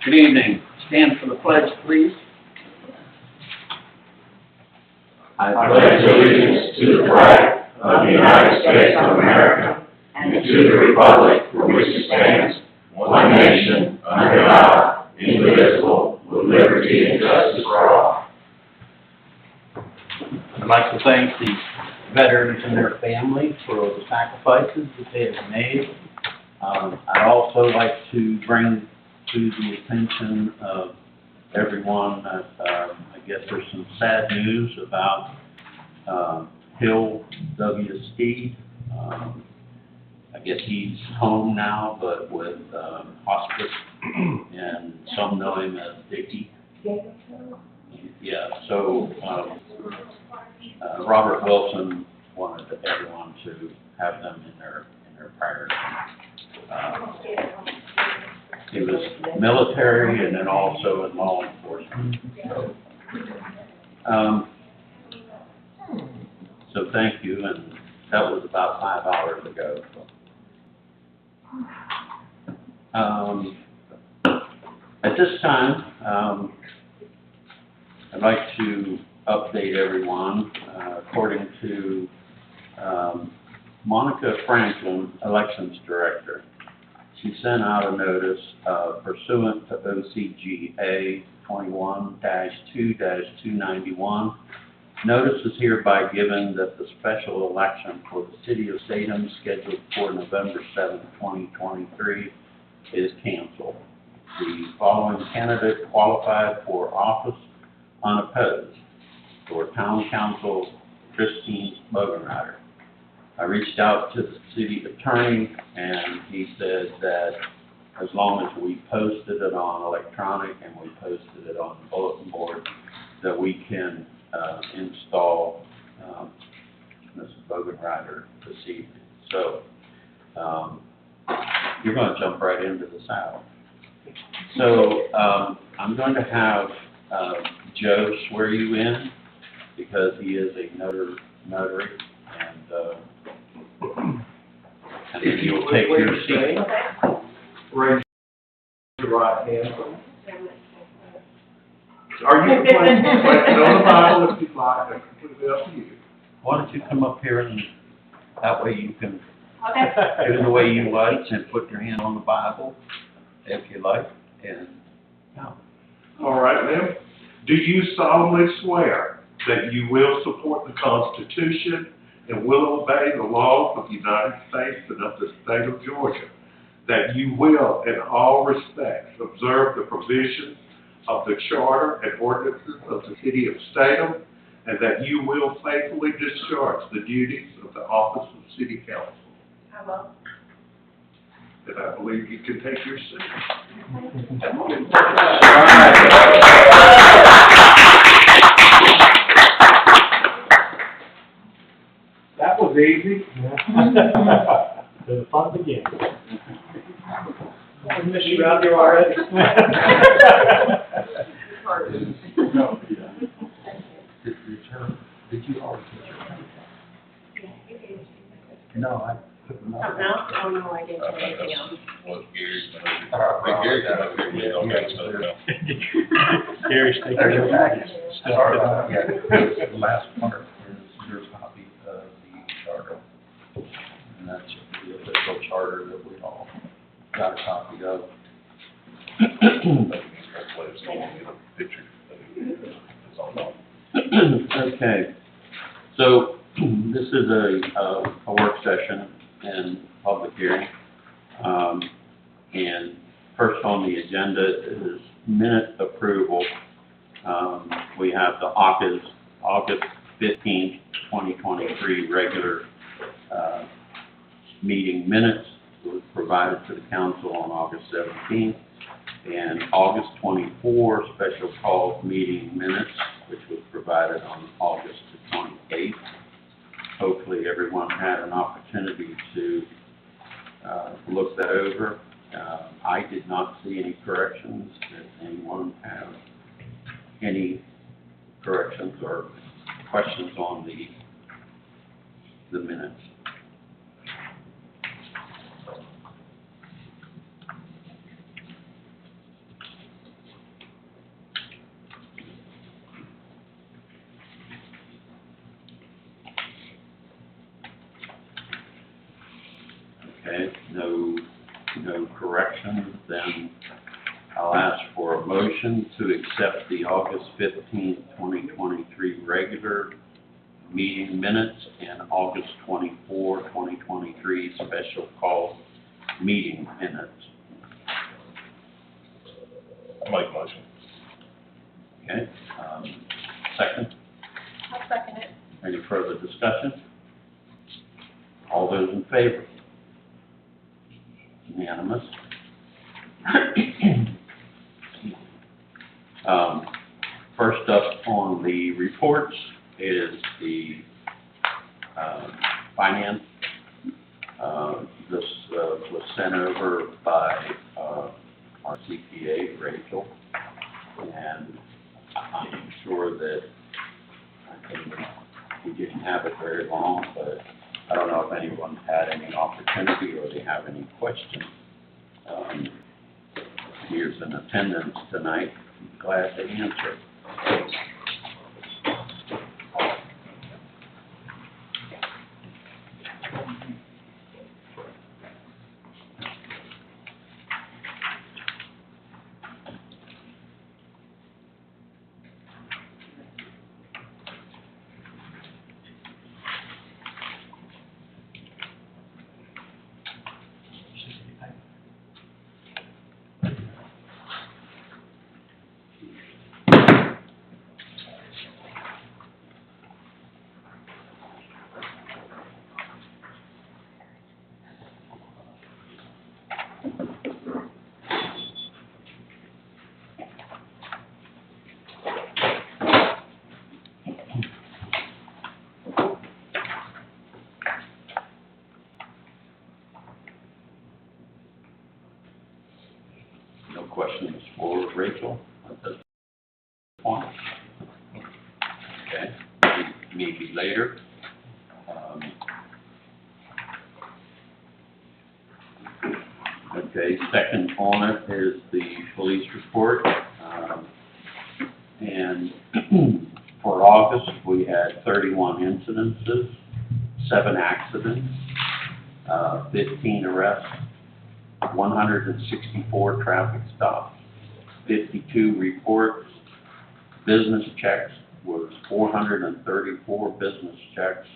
Good evening. Stand for the pledge, please. I pledge allegiance to the flag of the United States of America and to the republic for which it stands, one nation, under God, indivisible, with liberty and justice for all. I'd like to thank the veterans and their families for the sacrifices that they have made. I'd also like to bring to the attention of everyone that I guess there's some sad news about Hill W. Steed. I guess he's home now, but with hospice, and some know him as Dickie. Yeah, so Robert Wilson wanted everyone to have them in their prayers. He was military and then also in law enforcement. So thank you, and that was about 5 hours ago. At this time, I'd like to update everyone according to Monica Franklin, Elections Director. She sent out a notice pursuant to OCGA 21-2-291. Notice is hereby given that the special election for the City of Statham, scheduled for November 7, 2023, is canceled. The following candidate qualified for office unopposed: for Town Council, Christine Bogenrieder. I reached out to the city attorney, and he said that as long as we posted it on electronic and we posted it on the bulletin board, that we can install Mrs. Bogenrieder this evening. So you're going to jump right into the saddle. So I'm going to have Joe swear you in, because he is a notary, and then you'll take your seat. Raise your right hand. Or you can place it on the Bible if you'd like. That's completely up to you. Why don't you come up here, and that way you can do the way you like and put your hand on the Bible if you like. And now. All right, ma'am. Do you solemnly swear that you will support the Constitution and will obey the laws of the United States and of the state of Georgia, that you will, in all respects, observe the provisions of the Charter and ordinances of the City of Statham, and that you will faithfully discharge the duties of the office of City Council? I will. And I believe you can take your seat. That was easy. The fun begins. I miss you out there already. Did you already get your No, I took them out. Something else? Oh, no, I didn't do anything else. What Gary's gonna do. Gary's gonna do, we don't got stuff now. Gary's taking There's your your package. stuff. Yeah, the last part is your copy of the charter. And that's the official charter that we all got a copy of. Okay, so this is a work session and public hearing. And first on the agenda is minute approval. We have the August 15th, 2023 regular meeting minutes that was provided to the council on August 17th, and August 24 special call meeting minutes, which was provided on August 28th. Hopefully everyone had an opportunity to look that over. I did not see any corrections. Did anyone have any corrections or questions on the minutes? Okay, no corrections, then I'll ask for a motion to accept the August 15th, 2023 regular meeting minutes and August 24, 2023 special call meeting minutes. I'll make a motion. Okay, second, I'll second it. any further discussion? All those in favor? Unanimous. First up on the reports is the finance. This was sent over by our CPA, Rachel, and I'm sure that we didn't have it very long, but I don't know if anyone had any opportunity or they have any questions. Here's an attendance tonight. Glad to answer. No questions for Rachel at this point? Okay, maybe later. Okay, second on it is the police report. And for August, we had 31 incidences, 7 accidents, 15 arrests, 164 traffic stops, 52 reports. Business checks was 434 business checks,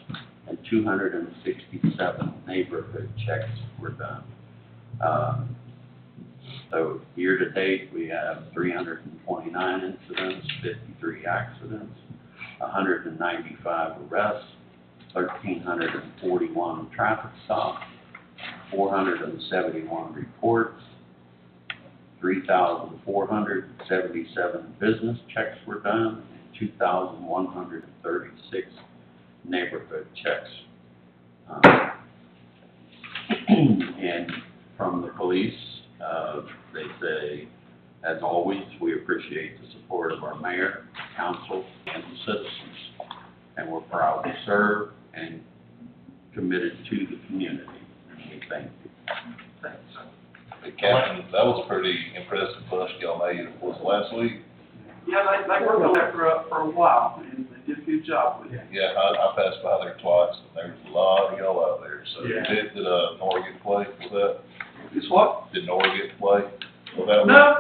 and 267 neighborhood checks were done. So year to date, we have 329 incidents, 53 accidents, 195 arrests, 1,341 traffic stops, 471 reports, 3,477 business checks were done, and 2,136 neighborhood checks. And from the police, they say, as always, we appreciate the support of our mayor, council, and the citizens. And we're proud to serve and committed to the community. We thank you. Hey, Captain, that was a pretty impressive bust y'all made. Was it last week? Yeah, they worked on that for a while, and they did a good job with it. Yeah, I passed by there twice, and there was a lot of y'all out there. So Yeah. did Nora get to play? Was that, It's what? did Nora get to play? Was that No,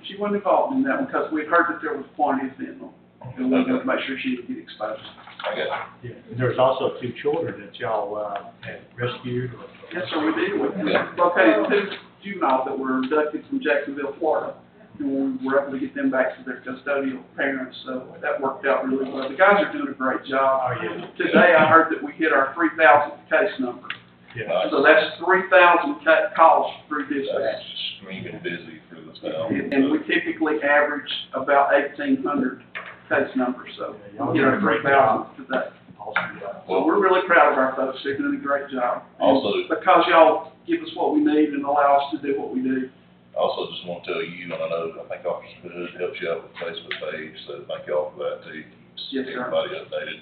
she wasn't involved in that one, because we'd heard that there was quantities in them, and we wanted to make sure she didn't get exposed. I got Yeah, and there's also 2 children that y'all, had rescued. Yes, sir, we did. We Yeah. located 2 juveniles that were abducted from Jacksonville, Florida, and we were able to get them back to their custodial parents, so that worked out really well. The guys are doing a great job. Oh, yeah. Today, I heard that we hit our 3,000th case number. Yeah. So that's 3,000 calls through dispatch. That's screaming busy for this town. And we typically average about 1,800 case numbers, so Yeah, y'all we hit our doing a great 3,000 today. Awesome job. So we're really proud of our folks. They're doing a great job. And Also- because y'all give us what we need and allow us to do what we do. Also, just want to tell you, and I know, I think Officer Hood helps you out with the Facebook page, so thank y'all for that too. Keeps Yes, sir. everybody updated.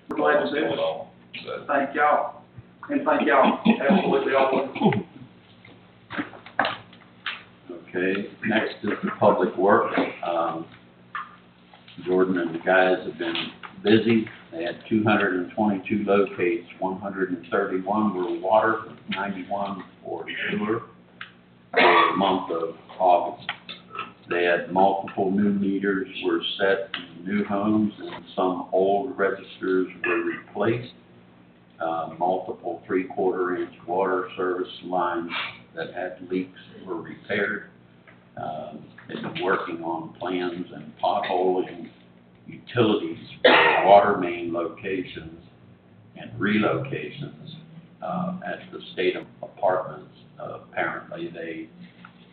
We're glad What's to do going it. on. So, Thank y'all. And thank y'all absolutely all. Okay, next is the public works. Jordan and the guys have been busy. They had 222 locates, 131 were water, 91 for sewer for the month of August. They had multiple new meters were set in new homes, and some old registers were replaced. Multiple 3/4-inch water service lines that had leaks were repaired. They've been working on plans and potholing utilities for water main locations and relocations at the state apartments. Apparently,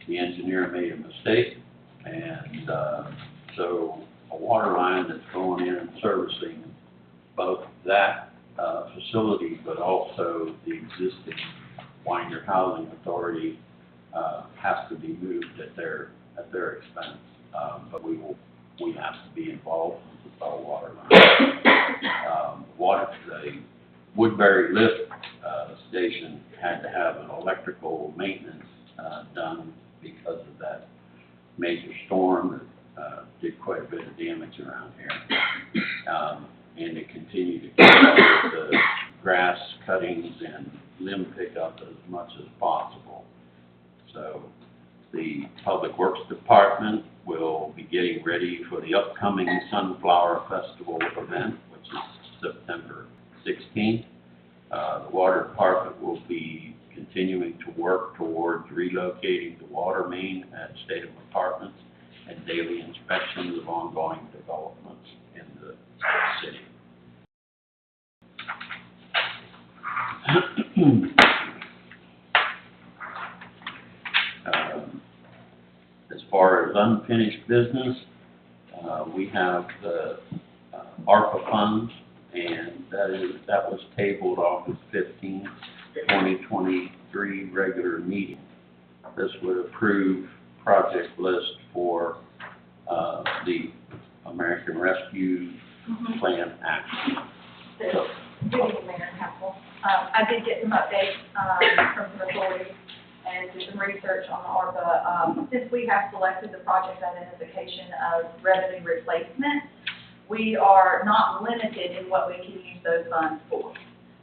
the engineer made a mistake, and so a water line that's going in and servicing both that facility, but also the existing Winder Housing Authority has to be moved at their expense. But we have to be involved with our water line. The Woodbury Lift Station had to have an electrical maintenance done because of that major storm that did quite a bit of damage around here. And to continue to keep up with the grass cuttings and limb pickup as much as possible. So the Public Works Department will be getting ready for the upcoming Sunflower Festival event, which is September 16th. The Water Department will be continuing to work towards relocating the water main at state apartments and daily inspections of ongoing developments in the city. As far as unfinished business, we have the ARPA funds, and that was tabled August 15th, 2023 regular meeting. This would approve project list for the American Rescue Plan Act. Good evening, Mayor and Council. I did get some updates from some authorities and did some research on the ARPA. Since we have selected the project identification of revenue replacement, we are not limited in what we can use those funds for.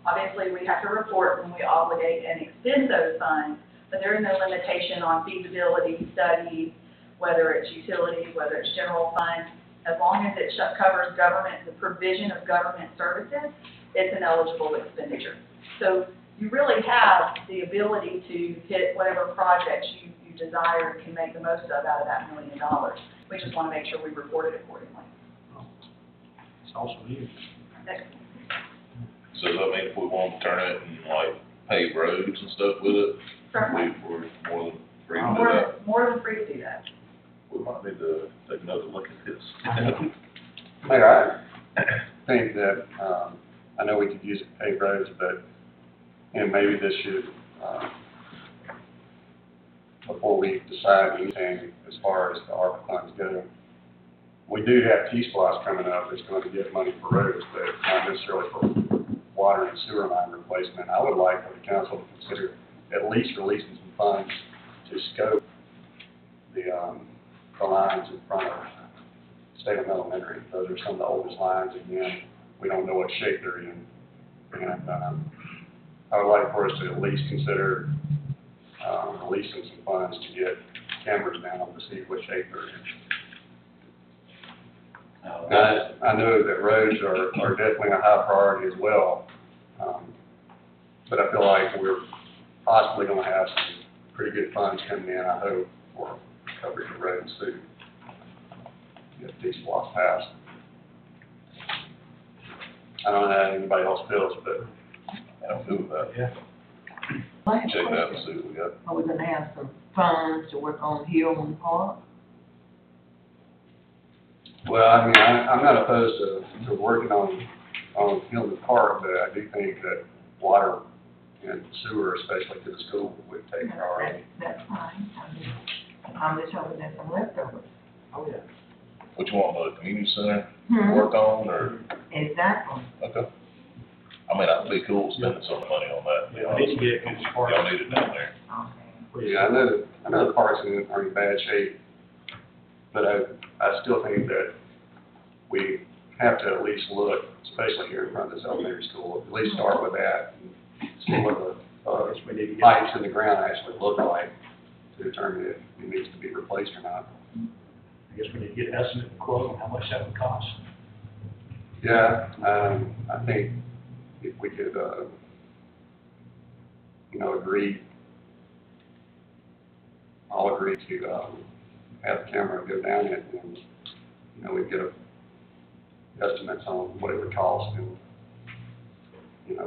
Obviously, we have to report when we obligate and expend those funds, but there is no limitation on feasibility studies, whether it's utilities, whether it's general funds. As long as it covers government, the provision of government services, it's an eligible expenditure. So you really have the ability to hit whatever projects you desire and can make the most of out of that $1 million. We just want to make sure we report it accordingly. It's awesome news. So does that mean if we want to turn it and like pave roads and stuff with it, Certainly. we're more than free to do that? More than free to do that. We might need to take another look at this. Mayor, I think that, I know we could use it to pave roads, but, maybe this should, before we decide anything as far as the ARPA funds go, we do have T-Splosh coming up that's going to get money for roads, but not necessarily for water and sewer line replacement. I would like for the council to consider at least releasing some funds to scope the lines in front of State Elementary. Those are some of the oldest lines, again, we don't know what shape they're in. And I would like for us to at least consider releasing some funds to get cameras down to see what shape they're in. I know that roads are definitely a high priority as well, but I feel like we're possibly going to have some pretty good funds coming in, I hope, for coverage of roads too. Get these blocks passed. I don't know how anybody else feels, but I'm good with that. Yeah. I have a Check it out and question. see what we got. Are we gonna have some funds to work on Hillman Park? well, I mean, I'm not opposed to working on Hillman Park, but I do think that water and sewer, especially to the school, would take priority. That's fine. I'm just hoping there's some leftovers. Oh, yeah. What you want, the community center Hmm. work on, or, Exactly. okay. I mean, that'd be cool spending some money on that, to be Yeah, we need honest. to get it from the park. Y'all need it down there. Okay. Yeah, I know the parks are in bad shape, but I still think that we have to at least look, especially here in front of this elementary school, at least start with that. See what the, Guess we need to get, pipes in the ground actually look like to determine if it needs to be replaced or not. I guess we need to get an estimate and quote on how much that would cost. Yeah, I think if we could, agree, all agree to, have the camera go down it and, we get estimates on what it would cost and,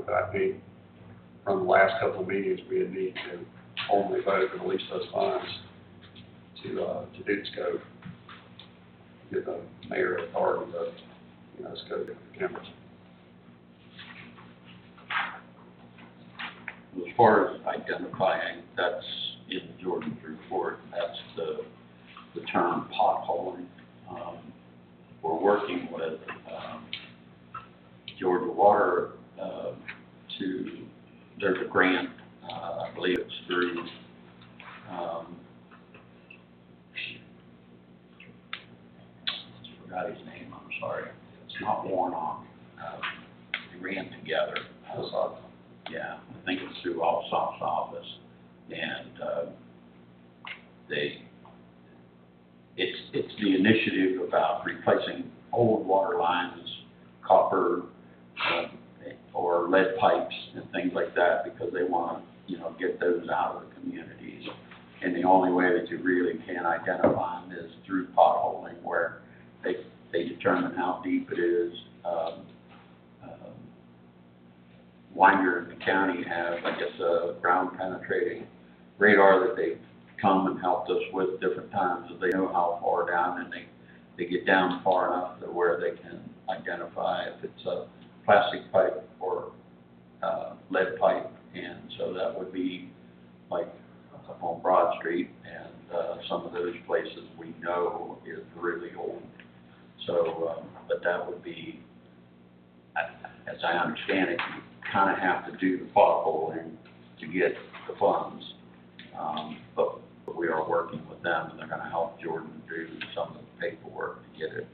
but I think from the last couple of meetings, we would need to formally vote to release those funds to do the scope. Give the mayor authority to, scope the cameras. As far as identifying, that's in Jordan's report, that's the term potholing. We're working with Georgia Water there's a grant, I believe it's through, I forgot his name, I'm sorry. It's not Warnock. We ran together. Yeah, I think it's through Allsop's office, and it's the initiative about replacing old water lines, copper, or lead pipes and things like that, because they want to, get those out of the communities. And the only way that you really can identify them is through potholing, where they determine how deep it is. Winder and the county have, I guess, a ground penetrating radar that they've come and helped us with different times, so they know how far down, and they get down far enough to where they can identify if it's a plastic pipe or lead pipe. And so that would be like up on Broad Street, and some of those places we know is really old. So, but that would be, as I understand it, you kind of have to do the potholing to get the funds. But we are working with them, and they're going to help Jordan do some of the paperwork to get it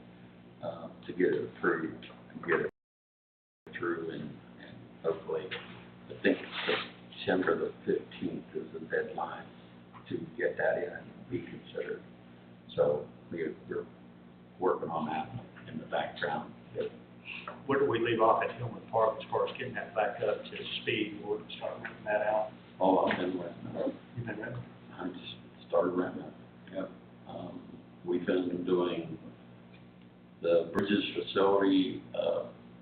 approved and get it through, and hopefully, I think September the 15th is the deadline to get that in and be considered. So we're working on that in the background. Where do we leave off at Hillman Park as far as getting that back up to speed? We'll start renting that out. Oh, I've been renting it. You've been renting? I just started renting it. Yep. We've been doing the Bridges facility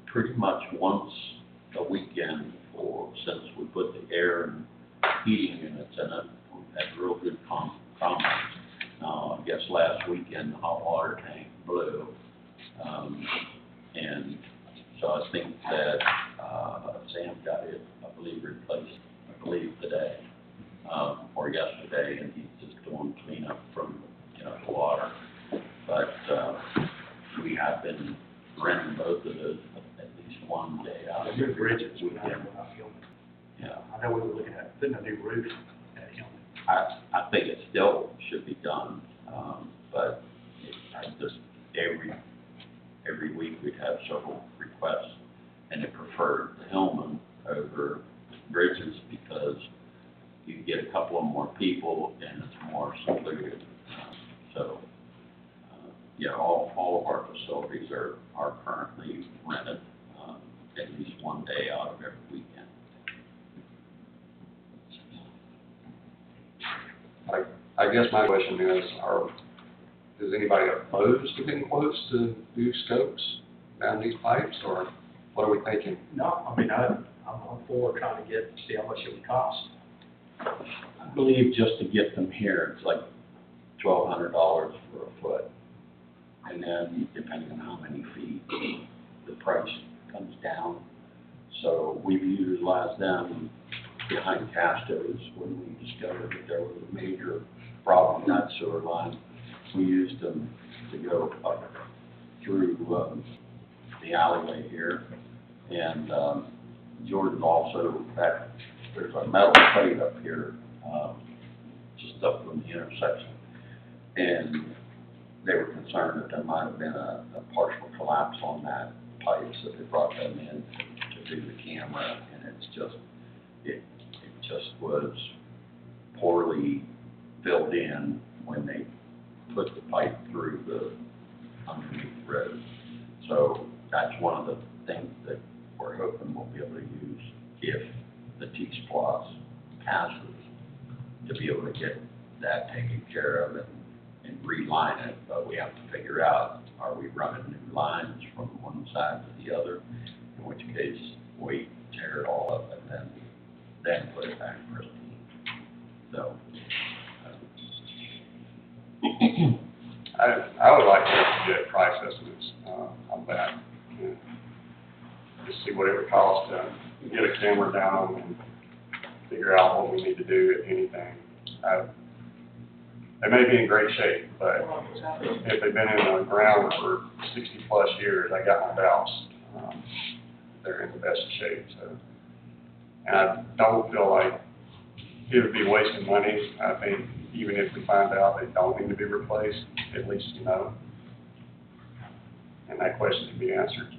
pretty much once a weekend since we put the air and heating units in it. We've had real good comments. I guess last weekend the hot water tank blew. And so I think that Sam got it, I believe, replaced, today, or yesterday, and he's just doing cleanup from, the water. But we have been renting both of those at least one day out of The new every bridges, we weekend. have about Hillman. Yeah, I know we were looking at putting a new roof at Hillman. I think it still should be done, but I just, every week we'd have several requests, and they preferred the Hillman over Bridges because you get a couple of more people and it's more secluded. So, all of our facilities are currently rented at least one day out of every weekend. I guess my question is anybody opposed to getting quotes to do scopes down these pipes, or what are we thinking? No, I mean, I'm all for trying to see how much it would cost. I believe just to get them here, it's like $1,200 for a foot. And then depending on how many feet, the price comes down. So we've utilized them behind Castos when we discovered that there was a major problem in that sewer line. We used them to go up through the alleyway here. And Jordan also, there's a metal plate up here, just up from the intersection. And they were concerned that there might have been a partial collapse on that. it just was poorly filled in when they put the pipe through the underneath the road. So that's one of the things that we're hoping we'll be able to use if the T-Splosh passes, to be able to get that taken care of and reline it. But we have to figure out, are we running new lines from one side to the other? In which case, we tear it all up and then put it back pristine. So, I would like to get price estimates, on that. And just see what it would cost to get a camera down and figure out what we need to do, if anything. They may be in great shape, but if they've been in the ground for 60+ years, I got my doubts. They're in the best shape, so. And I don't feel like it would be wasting money. I think even if we find out they don't need to be replaced, at least you know. And that question can be answered.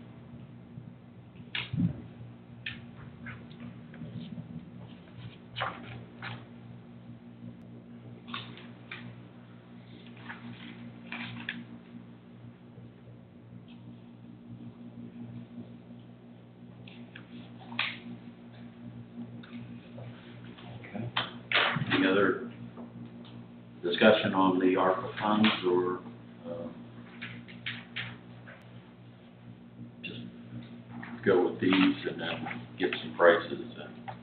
any other discussion on the ARPA funds, or just go with these and then get some prices and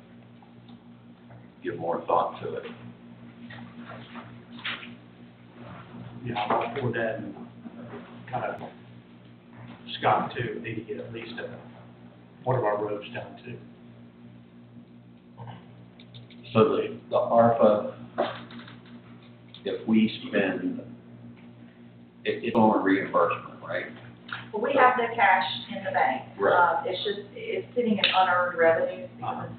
give more thought to it? Yeah, I'll forward that and kind of Scott too, need to get at least one of our roads done too. So the ARPA, if we spend, it's on reimbursement, right? Well, we have the cash in the bank. Right. It's sitting in unearned revenues, because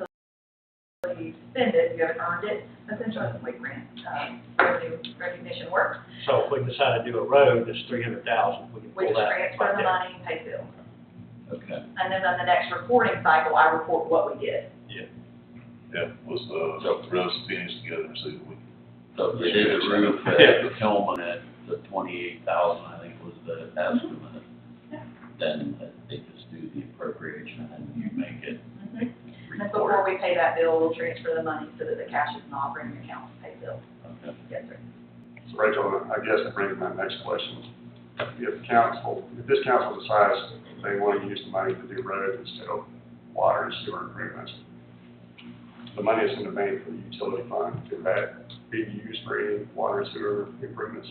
until you spend it, you haven't earned it. Essentially, it's like grant, revenue recognition works. So if we decide to do a road that's 300,000, we can We pull just that. transfer the money, pay bill. Okay. And then on the next reporting cycle, I report what we did. Yeah, was the rest finished together, so we. So if they did the roof at Tillman at the 28,000, I think was the estimate, then they just do the appropriation and you make it And before we pay that bill, we'll transfer the money so that the cash is in the operating account to pay bill. Okay. Yes, sir. So Rachel, I guess that brings my next question. If this council decides they want to use the money to do roads instead of water and sewer improvements, the money is in the bank for the utility fund, could that be used for any water and sewer improvements?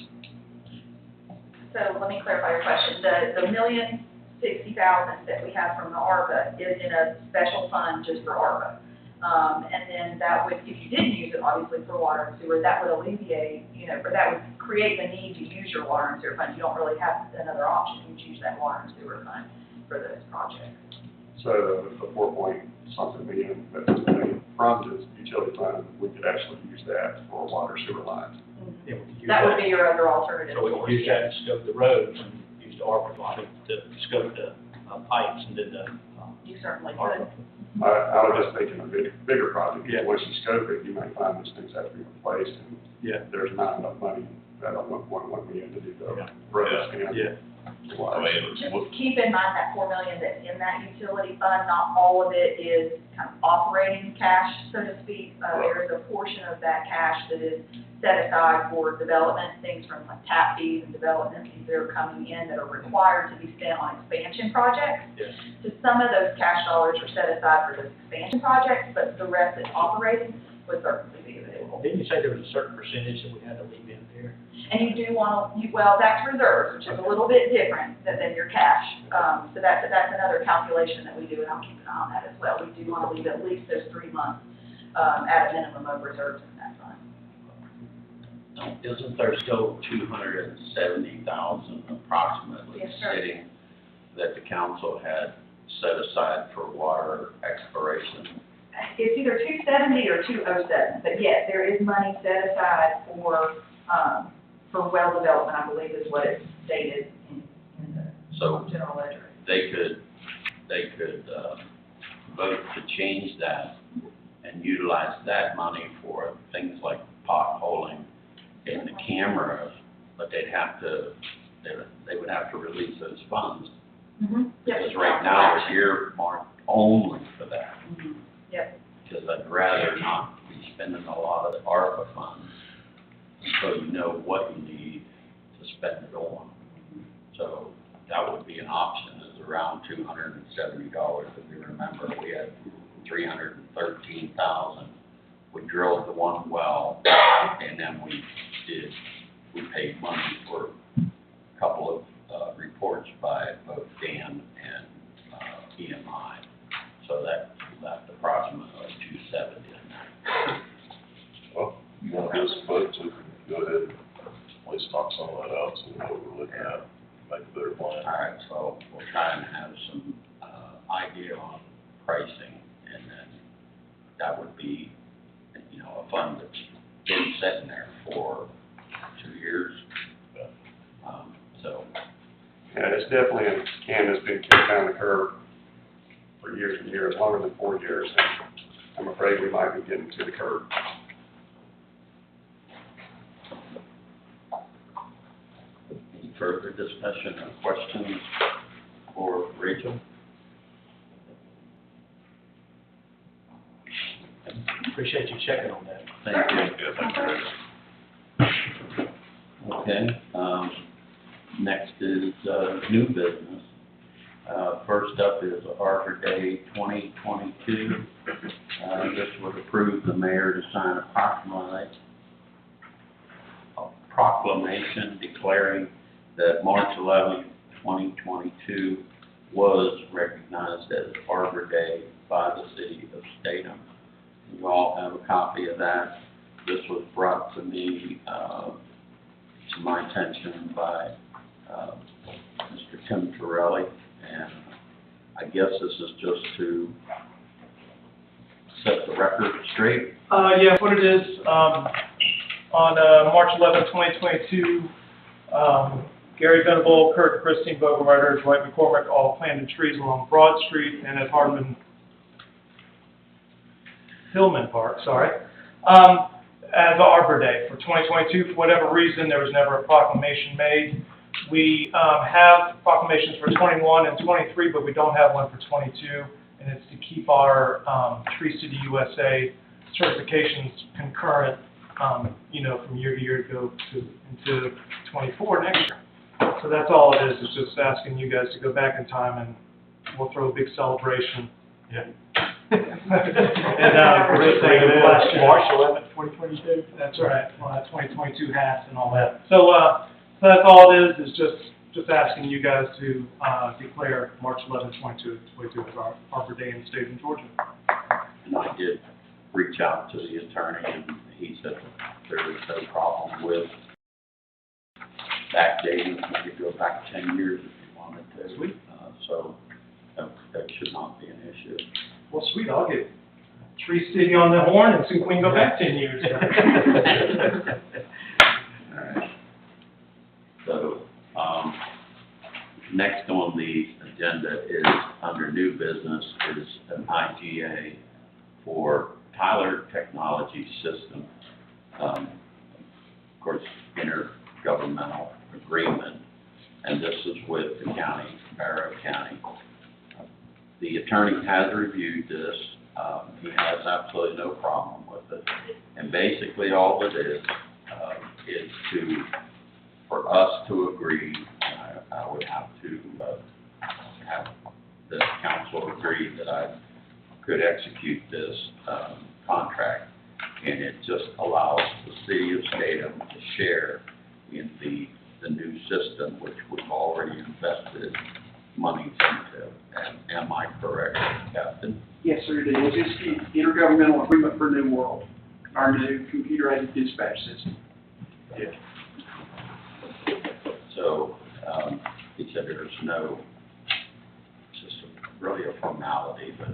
So let me clarify your question. The $1,060,000 that we have from the ARPA is in a special fund just for ARPA. And then that would, if you didn't use it, obviously, for water and sewer, that would alleviate, or that would create the need to use your water and sewer fund. You don't really have another option. You choose that water and sewer fund for those projects. So the 4-point-something million that's in the bank from the utility fund, we could actually use that for water sewer lines. Yeah, we could use That would be your other alternative So we source. could use that to scope the roads and use the ARPA money to scope the pipes and then the. You certainly ARPA. could. I was just thinking a bigger project. Yeah. Once you scope it, you might find those things have to be replaced, and Yeah. there's not enough money that I want million to do the Yeah. roads and Yeah. water. Just keep in mind that $4 million that's in that utility fund, not all of it is kind of operating cash, so to speak. There is a portion of that cash that is set aside for development, things from like tap fees and development fees that are coming in that are required to be spent on expansion projects. Yeah. So some of those cash dollars are set aside for those expansion projects, but the rest that's operating would certainly be available. Didn't you say there was a certain percentage that we had to leave in there? And you do want to, well, that's reserves, which is a little bit different than your cash. So that's another calculation that we do, and I'll keep an eye on that as well. We do want to leave at least those 3 months at a minimum of reserves in that fund. Now, isn't there still 270,000 approximately Yes, sir. sitting that the council had set aside for water exploration? It's either 270 or 207, but yes, there is money set aside for well development, I believe is what it's stated in the So general ledger. they could vote to change that and utilize that money for things like potholing and the cameras, but they would have to release those funds. Mhm. Yep. Because right now, it's earmarked only for that. Mhm. Yep. Because I'd rather not be spending a lot of the ARPA funds until you know what you need to spend it on. So that would be an option, is around $270. If you remember, we had 313,000. We drilled the one well, and then we paid money for a couple of reports by both Dan and EMI. So that left approximately 270 in that. Well, you want to give us a vote, so we can go ahead and at least knock some of that out, so we know what we're looking at, make a better plan. All right, so we'll try and have some idea on pricing, and then that would be, a fund that's been sitting there for 2 years. So, Yeah, it's definitely a can that's been kicked down the curb for years and years, longer than 4 years. And I'm afraid we might be getting to the curb. any further discussion or questions for Rachel? Appreciate you checking on that. Thank you. Yeah, thank you. Okay, next is, new business. First up is Arbor Day 2022. This would approve the mayor to sign a proclamation declaring that March 11th, 2022 was recognized as Arbor Day by the city of Statham. You all have a copy of that. This was brought to me, to my attention by Mr. Tim Torelli, and I guess this is just to set the record straight. Yeah, what it is, on March 11, 2022, Gary Venable, Kurt, Christine Bogenrieder, Dwight McCormick all planted trees along Broad Street and at Hillman Park, as Arbor Day for 2022. For whatever reason, there was never a proclamation made. We have proclamations for 21 and 23, but we don't have one for 22, and it's to keep our Tree City USA certifications concurrent, from year to year to go into 24 next year. So that's all it is. It's just asking you guys to go back in time, and we'll throw a big celebration. Yeah. And we're saying it last year. March 11th, 2022? That's right. We'll have 2022 hats and all that. So that's all it is just asking you guys to declare March 11th, 2022 as our Arbor Day in the state of Georgia. And I did reach out to the attorney, and he said that there was no problem with backdating. We could go back 10 years if you wanted to. Sweet. So that should not be an issue. Well, sweet. I'll get Tree City on the horn and see if we can go back 10 years. All right. So, next on the agenda is, under new business, is an IGA for Tyler Technology System. Of course, intergovernmental agreement, and this is with the county, Barrow County. The attorney has reviewed this. He has absolutely no problem with it. And basically all it is for us to agree, I would have to have the council agree that I could execute this contract. And it just allows the city of Statham to share in the new system, which we've already invested money into. And am I correct, Captain? Yes, sir, it is. It's the Intergovernmental Agreement for New World, our new computer-aided dispatch system. Yeah. So, he said there's no, it's just really a formality, but,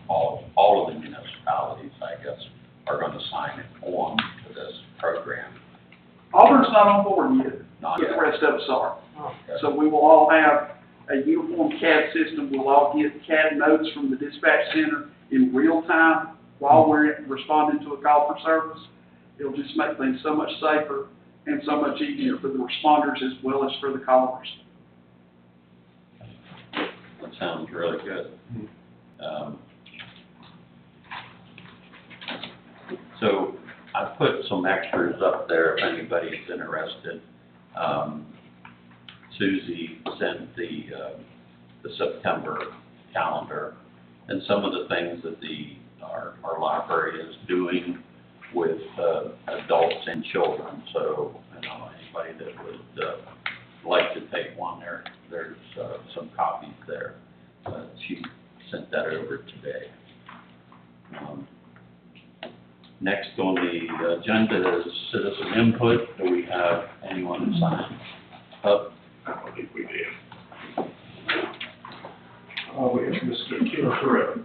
all of the municipalities, I guess, are going to sign on to this program. Auburn's not on board yet. Not Yet yet. the rest of us are. Okay. So we will all have a uniform CAD system. We'll all get CAD notes from the dispatch center in real time while we're responding to a call for service. It'll just make things so much safer and so much easier for the responders as well as for the callers. That sounds really good. So I put some extras up there if anybody's interested. Susie sent the September calendar and some of the things that our library is doing with adults and children. So, you know, anybody that would like to take one, there's some copies there. She sent that over today. Next on the agenda is citizen input. Do we have anyone to sign up? I believe we did. We have Mr. Kim Correll.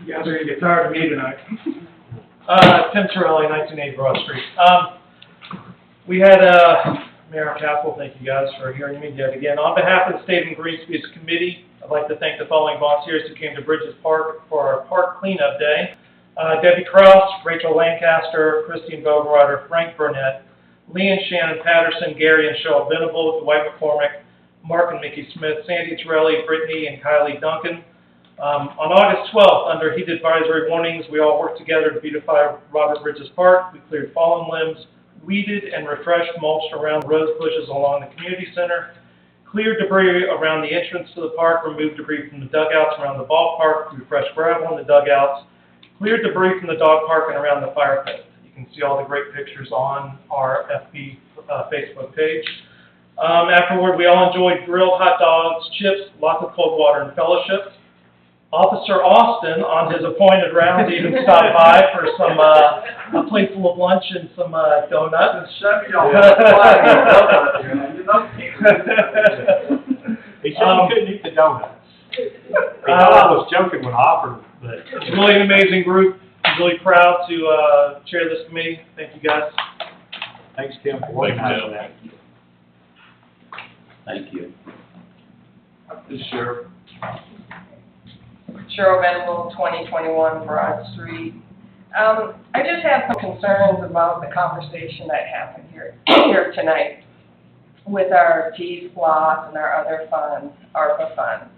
You guys are gonna get tired of me tonight. Tim Torelli, 1980 Broad Street. We had, Mayor Castle, thank you guys for hearing me yet again. On behalf of the State and Green Space Committee, I'd like to thank the following volunteers who came to Bridges Park for our park cleanup day. Debbie Krause, Rachel Lancaster, Christine Bogenrieder, Frank Burnett, Lee and Shannon Patterson, Gary and Cheryl Venable, Dwight McCormick, Mark and Mickey Smith, Sandy Torelli, Brittany and Kylie Duncan. On August 12th, under heat advisory warnings, we all worked together to beautify Robert Bridges Park. We cleared fallen limbs, weeded and refreshed mulched around rose bushes along the community center, cleared debris around the entrance to the park, removed debris from the dugouts around the ballpark, refreshed gravel in the dugouts, cleared debris from the dog park and around the fire pit. You can see all the great pictures on our FB Facebook page. Afterward, we all enjoyed grilled hot dogs, chips, lots of cold water, and fellowship. Officer Austin, on his appointed rounds, even stopped by for some a plate full of lunch and some donuts. He said he couldn't eat the donuts. I was joking when I offered them, but. It's really an amazing group. I'm really proud to chair this committee. Thank you, guys. Thanks, Tim, for organizing that. Thank you. Ms. Sheriff. Cheryl Venable, 2021 Broad Street. I just have some concerns about the conversation that happened here tonight with our T-SPLOS and our other funds, ARPA funds.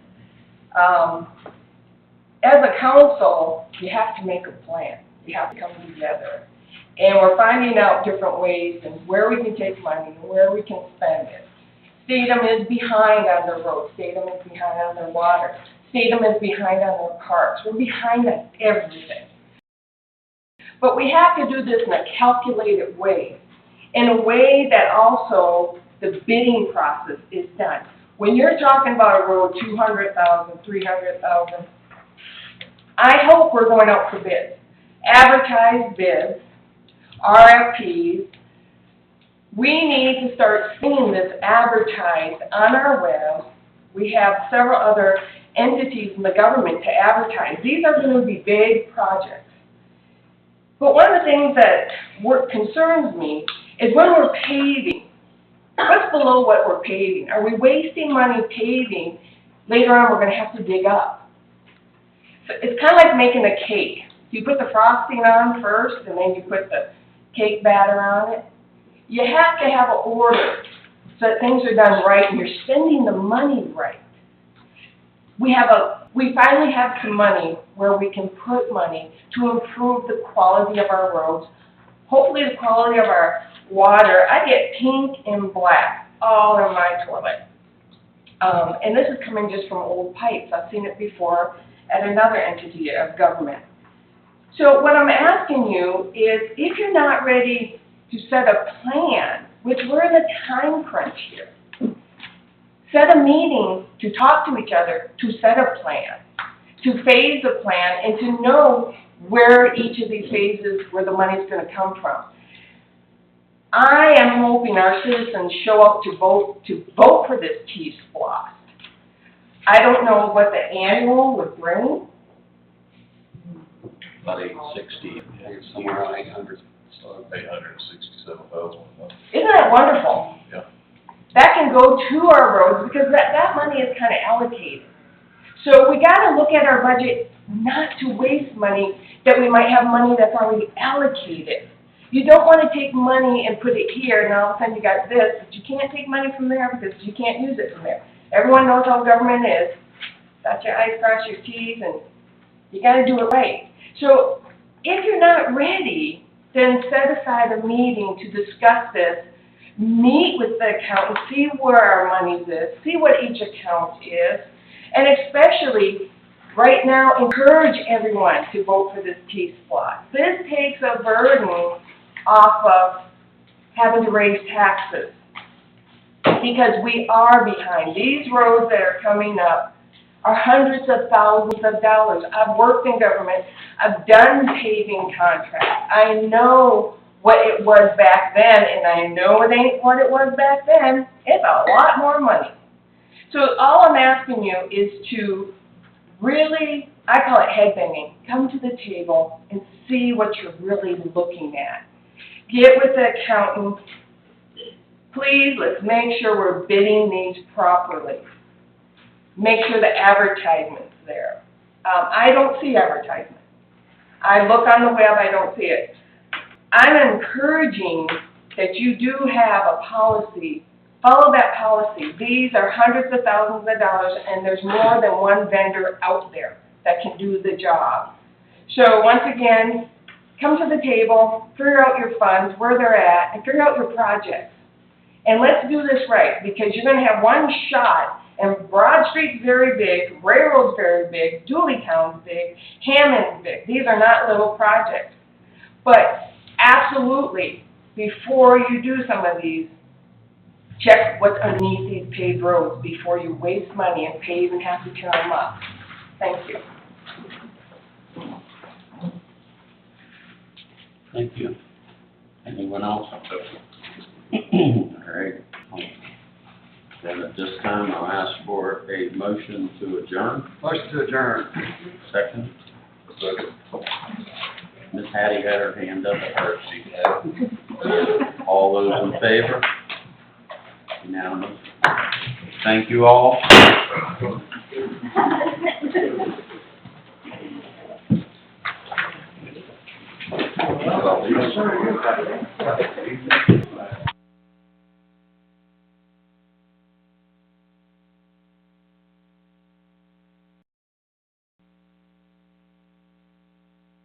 As a council, you have to make a plan. You have to come together. And we're finding out different ways and where we can take money and where we can spend it. Statham is behind on their roads. Statham is behind on their water. Statham is behind on their parks. We're behind on everything. But we have to do this in a calculated way, in a way that also the bidding process is done. When you're talking about a road, 200,000, 300,000, I hope we're going out for bids. Advertised bids, RFPs. We need to start seeing this advertised on our web. We have several other entities in the government to advertise. These are going to be big projects. But one of the things that concerns me is when we're paving. What's below what we're paving? Are we wasting money paving? Later on, we're going to have to dig up. So it's kind of like making a cake. You put the frosting on first, and then you put the cake batter on it. You have to have an order so that things are done right and you're spending the money right. We finally have some money where we can put money to improve the quality of our roads, hopefully the quality of our water. I get pink and black all in my toilet. And this is coming just from old pipes. I've seen it before at another entity of government. So what I'm asking you is, if you're not ready to set a plan, which we're in a time crunch here, set a meeting to talk to each other, to set a plan, to phase a plan, and to know where each of these phases, where the money's going to come from. I am hoping our citizens show up to vote for this T-SPLOS. I don't know what the annual would bring. About 860. Somewhere around 800. $867,000. Isn't that wonderful? Yeah. that can go to our roads, because that money is kind of allocated. So we gotta look at our budget not to waste money, that we might have money that's already allocated. You don't wanna take money and put it here, and all of a sudden you got this, but you can't take money from there because you can't use it from there. Everyone knows how government is. Dot your i's, cross your t's, and you gotta do it right. So if you're not ready, then set aside a meeting to discuss this. Meet with the accountant, see where our money is, see what each account is, and especially, right now, encourage everyone to vote for this T-Spot. This takes a burden off of having to raise taxes, because we are behind. These roads that are coming up are hundreds of thousands of dollars. I've worked in government, I've done paving contracts, I know what it was back then, and I know it ain't what it was back then. It's a lot more money. So all I'm asking you is to really, I call it headbanging, come to the table and see what you're really looking at. Get with the accountant. Please, let's make sure we're bidding these properly. Make sure the advertisement's there. I don't see advertisement. I look on the web, I don't see it. I'm encouraging that you do have a policy. Follow that policy. These are hundreds of thousands of dollars, and there's more than one vendor out there that can do the job. So once again, come to the table, figure out your funds, where they're at, and figure out your projects. And let's do this right, because you're going to have one shot, and Broad Street's very big, Railroad's very big, Dooleytown's big, Hammond's big. These are not little projects. But absolutely, before you do some of these, check what's underneath these paved roads before you waste money and pave and have to tear them up. Thank you. Thank you. Anyone else? All right. Then at this time, I'll ask for a motion to adjourn. Motion to adjourn. Second. Ms. Hattie had her hand up at her. She had. All those in favor? Unanimous. Thank you all. Well,